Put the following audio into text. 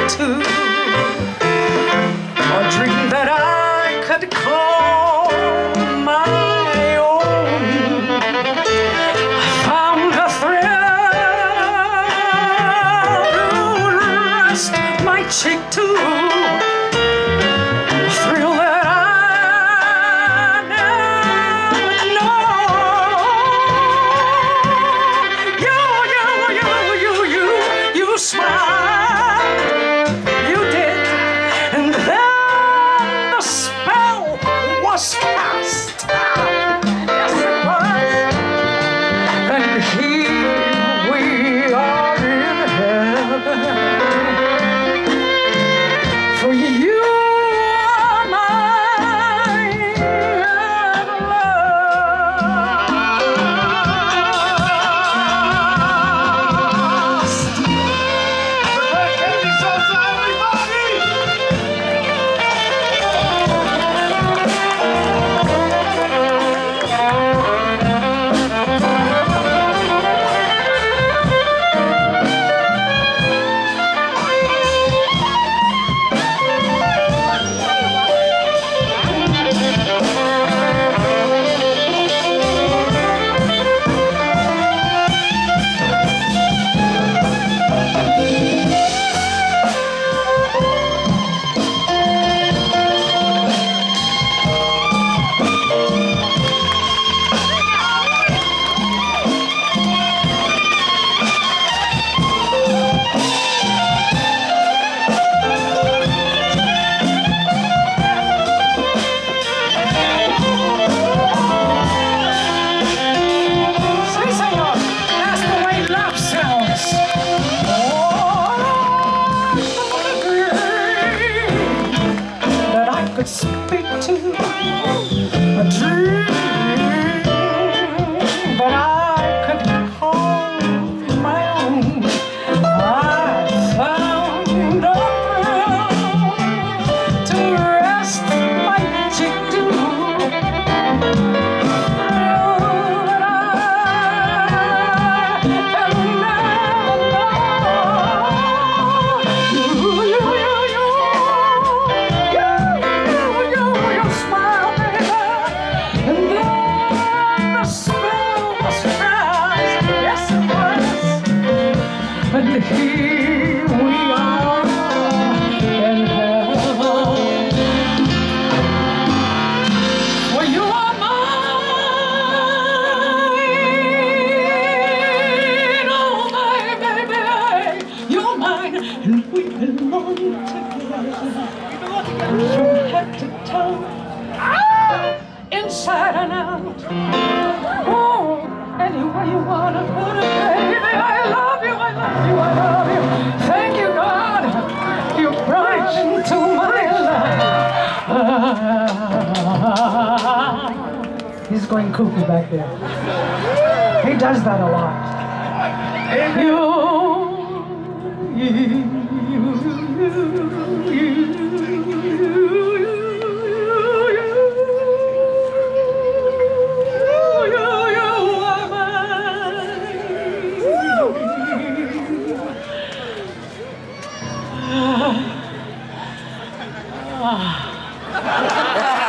to a dream that I could call my own. I found a thrill to rest my cheek to, a thrill that I never know. You smiled, you did, and then the spell was cast. Yes, it was. And here we are in heaven. For you are mine at last. Could speak to a dream that I could call my own. I found a thrill to rest my cheek to, a thrill that I have never known. And here we are in heaven. For you are mine, oh my baby, you're mine, and we belong together, from head to toe, inside and out. Oh, any way you wanna put it, baby, I love you, I love you, I love you. Thank you, God, you brought into my life. He's going cuckoo back there. He does that a lot. Ah.